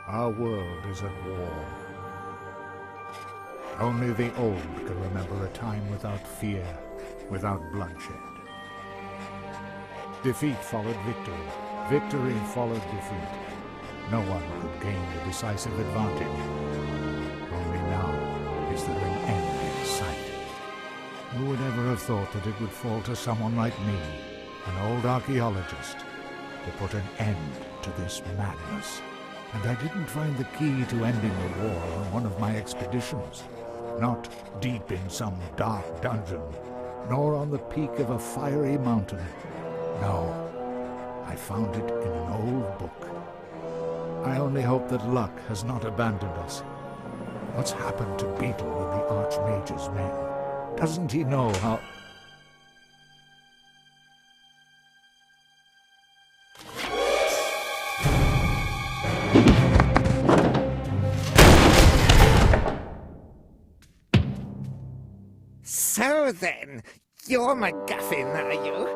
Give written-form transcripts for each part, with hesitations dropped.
Our world is at war. Only the old can remember a time without fear, without bloodshed. Defeat followed victory. Victory followed defeat. No one could gain a decisive advantage. Only now is there an end in sight. Who would ever have thought that it would fall to someone like me, an old archaeologist, to put an end to this madness? And I didn't find the key to ending the war on one of my expeditions. Not deep in some dark dungeon, nor on the peak of a fiery mountain. No, I found it in an old book. I only hope that luck has not abandoned us. What's happened to Beetle and the Archmage's men? Doesn't he know how... So then, you're MacGuffin, are you?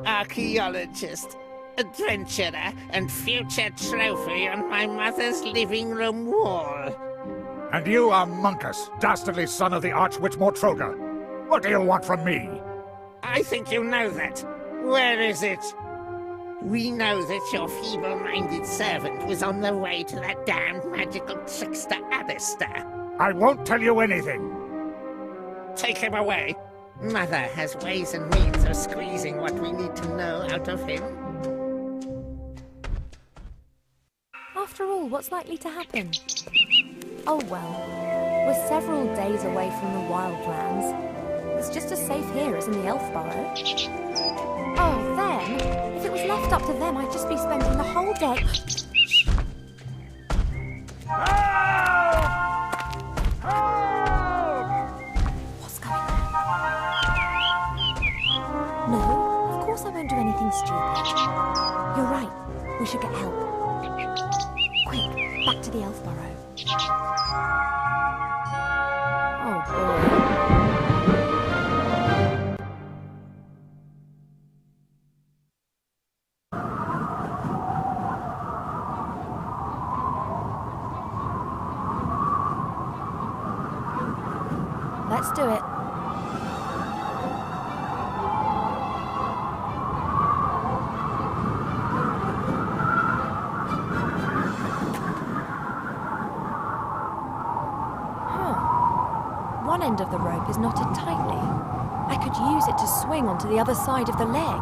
Archaeologist, adventurer, and future trophy on my mother's living room wall. And you are Monkus, dastardly son of the Archwitch Mortroga. What do you want from me? I think you know that. Where is it? We know that your feeble-minded servant was on the way to that damned magical trickster Alistair. I won't tell you anything. Take him away. Mother has ways and means of squeezing what we need to know out of him. After all, what's likely to happen? Oh well, we're several days away from the wildlands. It's just as safe here as in the Elf Burrow. Oh, then, if it was left up to them, I'd just be spending the whole day... No, of course I won't do anything stupid. You're right, we should get help. Quick, back to the Elf Burrow. Oh boy. Let's do it. One end of the rope is knotted tightly. I could use it to swing onto the other side of the leg.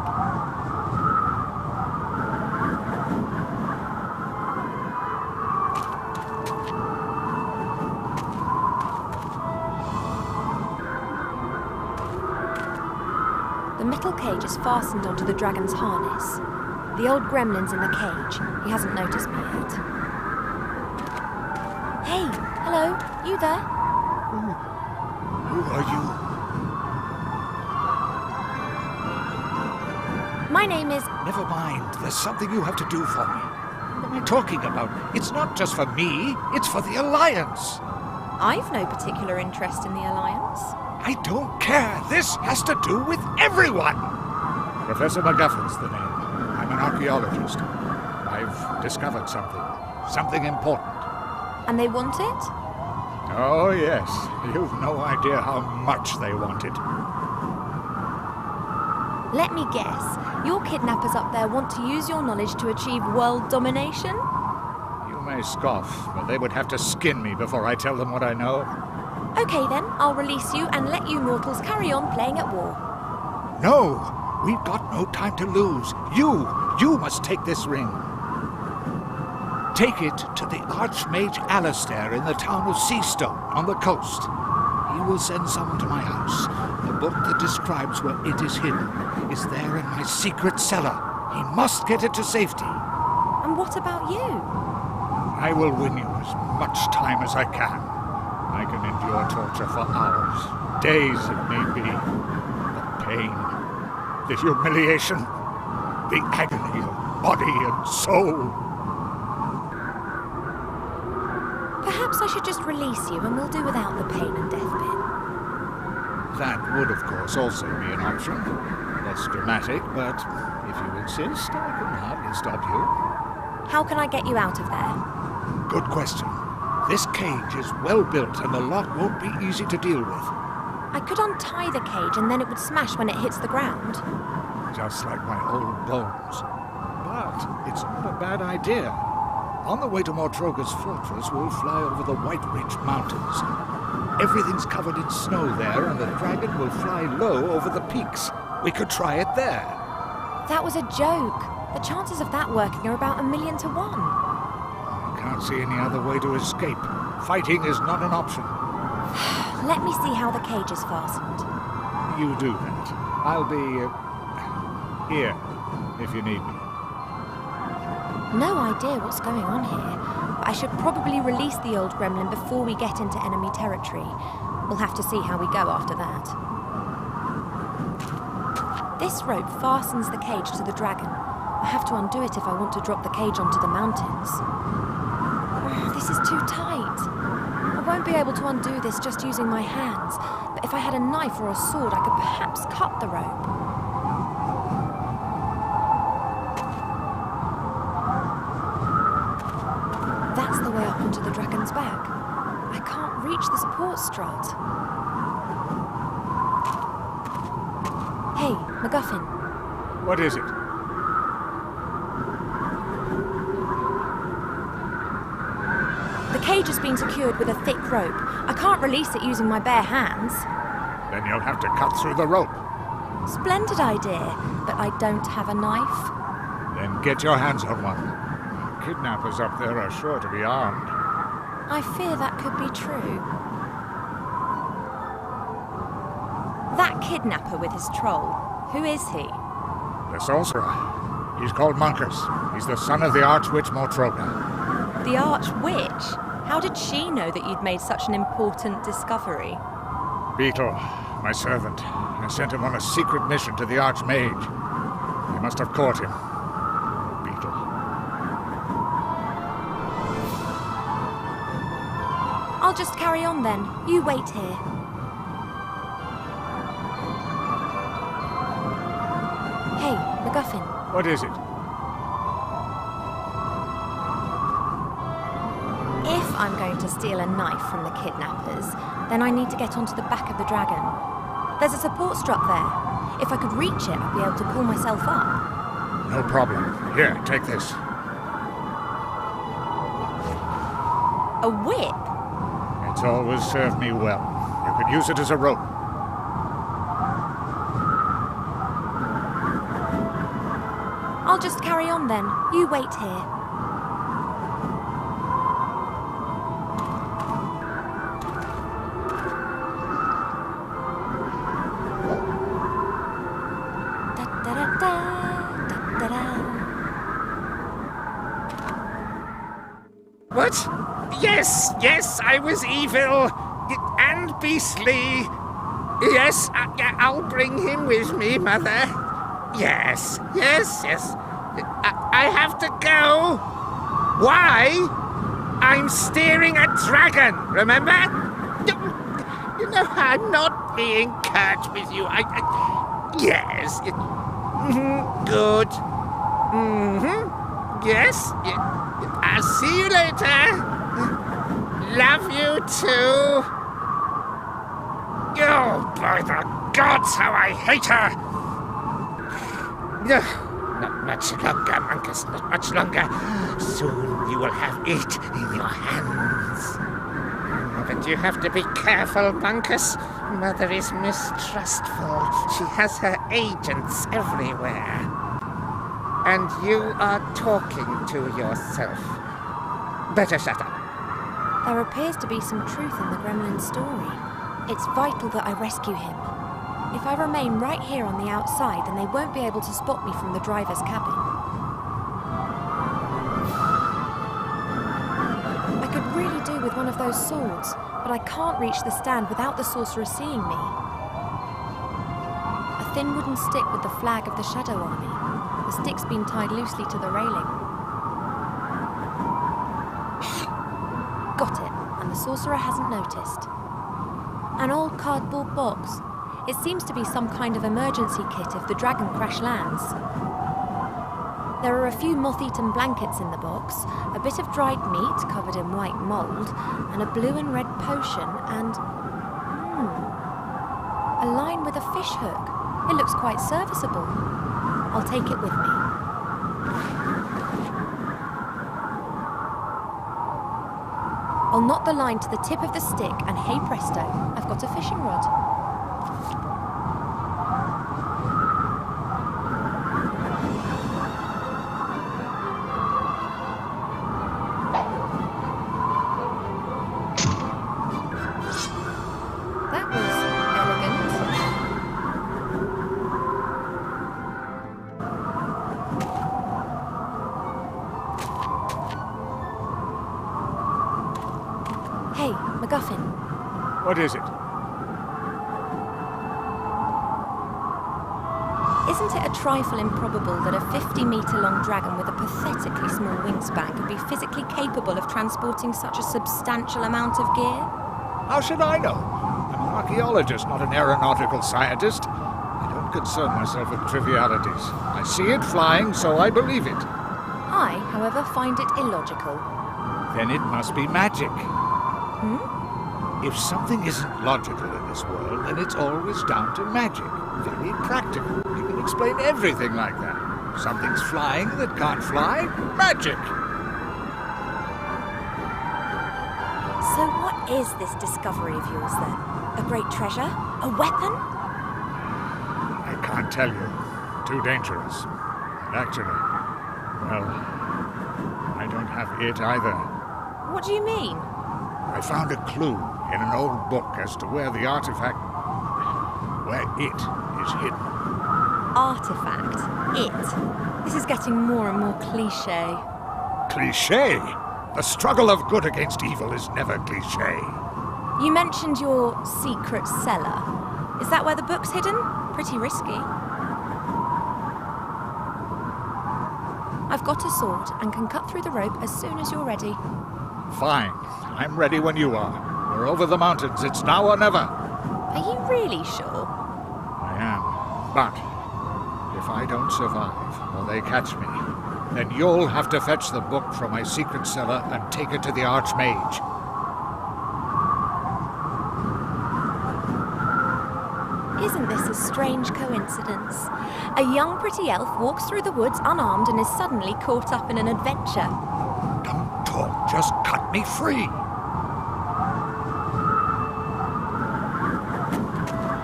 The metal cage is fastened onto the dragon's harness. The old gremlin's in the cage. He hasn't noticed me yet. Hey, hello, you there? Who are you? My name is... Never mind. There's something you have to do for me. What am I talking about? It's not just for me. It's for the Alliance. I've no particular interest in the Alliance. I don't care. This has to do with everyone. Professor MacGuffin's the name. I'm an archaeologist. I've discovered something. Something important. And they want it? Oh, yes. You've no idea how much they want it. Let me guess. Your kidnappers up there want to use your knowledge to achieve world domination? You may scoff, but they would have to skin me before I tell them what I know. Okay then, I'll release you and let you mortals carry on playing at war. No! We've got no time to lose. You must take this ring. Take it to the Archmage Alistair in the town of Seastone on the coast. He will send someone to my house. The book that describes where it is hidden is there in my secret cellar. He must get it to safety. And what about you? I will win you as much time as I can. I can endure torture for hours, days it may be. The pain, the humiliation, the agony of body and soul. Perhaps I should just release you and we'll do without the pain and death bit. That would, of course, also be an option. Less dramatic, but if you insist, I can hardly stop you. How can I get you out of there? Good question. This cage is well built and the lock won't be easy to deal with. I could untie the cage and then it would smash when it hits the ground. Just like my old bones. But it's not a bad idea. On the way to Mortroga's fortress, we'll fly over the White Ridge Mountains. Everything's covered in snow there, and the dragon will fly low over the peaks. We could try it there. That was a joke. The chances of that working are about 1,000,000 to 1. I can't see any other way to escape. Fighting is not an option. Let me see how the cage is fastened. You do that. I'll be here if you need me. No idea what's going on here, but I should probably release the old gremlin before we get into enemy territory. We'll have to see how we go after that. This rope fastens the cage to the dragon. I have to undo it if I want to drop the cage onto the mountains. This is too tight. I won't be able to undo this just using my hands, but if I had a knife or a sword, I could perhaps cut the rope. That's the way up onto the dragon's back. I can't reach the support strut. Hey, MacGuffin. What is it? The cage has been secured with a thick rope. I can't release it using my bare hands. Then you'll have to cut through the rope. Splendid idea, but I don't have a knife. Then get your hands on one. Kidnappers up there are sure to be armed. I fear that could be true. That kidnapper with his troll, who is he? The sorcerer. He's called Monkus. He's the son of the Archwitch Mortroga. The Archwitch? How did she know that you'd made such an important discovery? Beetle, my servant. I sent him on a secret mission to the Archmage. They must have caught him. Beetle. I'll just carry on then. You wait here. Hey, MacGuffin. What is it? If I'm going to steal a knife from the kidnappers, then I need to get onto the back of the dragon. There's a support strut there. If I could reach it, I'd be able to pull myself up. No problem. Here, take this. A whip? It's always served me well. You could use it as a rope. I'll just carry on then. You wait here. What? Yes, I was evil and beastly. Yes, I'll bring him with me, Mother. Yes. I have to go. Why? I'm steering a dragon, remember? You know, I'm not being curt with you. Yes. Good. Yes. I'll see you later. Love you too. Oh, by the gods, how I hate her! Not much longer, Monkus, not much longer. Soon you will have it in your hands. But you have to be careful, Monkus. Mother is mistrustful. She has her agents everywhere. And you are talking to yourself. Better shut up. There appears to be some truth in the gremlin's story. It's vital that I rescue him. If I remain right here on the outside, then they won't be able to spot me from the driver's cabin. I could really do with with one of those swords, but I can't reach the stand without the sorcerer seeing me. A thin wooden stick with the flag of the Shadow Army. The stick's been tied loosely to the railing. Got it, and the sorcerer hasn't noticed. An old cardboard box. It seems to be some kind of emergency kit if the dragon crash lands. There are a few moth-eaten blankets in the box, a bit of dried meat covered in white mould, and a blue and red potion, and... a line with a fish hook. It looks quite serviceable. I'll take it with me. I'll knot the line to the tip of the stick, and hey presto, I've got a fishing rod. That was elegant. Hey, MacGuffin. What is it? Isn't it a trifle improbable that a 50-metre-long dragon with a pathetically small wingspan could be physically capable of transporting such a substantial amount of gear? How should I know? I'm an archaeologist, not an aeronautical scientist. I don't concern myself with trivialities. I see it flying, so I believe it. I, however, find it illogical. Then it must be magic. Hmm? If something isn't logical in this world, then it's always down to magic. Very practical. You can explain everything like that. Something's flying that can't fly? Magic! So what is this discovery of yours, then? A great treasure? A weapon? I can't tell you. Too dangerous. And actually, well, I don't have it either. What do you mean? I found a clue in an old book as to where the artifact... where it is hidden. Artifact. It. This is getting more and more cliché. Cliché? The struggle of good against evil is never cliché. You mentioned your secret cellar. Is that where the book's hidden? Pretty risky. I've got a sword and can cut through the rope as soon as you're ready. Fine. I'm ready when you are. We're over the mountains. It's now or never. Are you really sure? I am. But if I don't survive, or they catch me, then you'll have to fetch the book from my secret cellar and take it to the Archmage. Isn't this a strange coincidence? A young pretty elf walks through the woods unarmed and is suddenly caught up in an adventure. Don't talk. Just cut me free.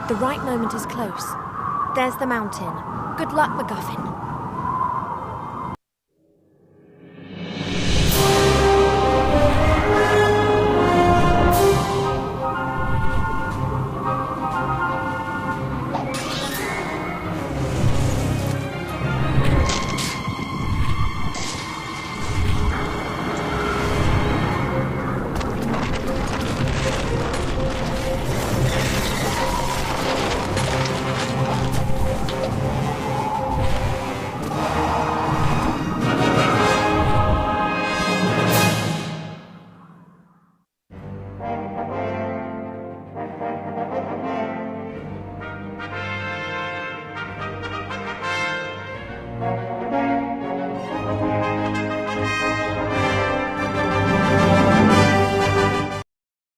The right moment is close. There's the mountain. Good luck, MacGuffin.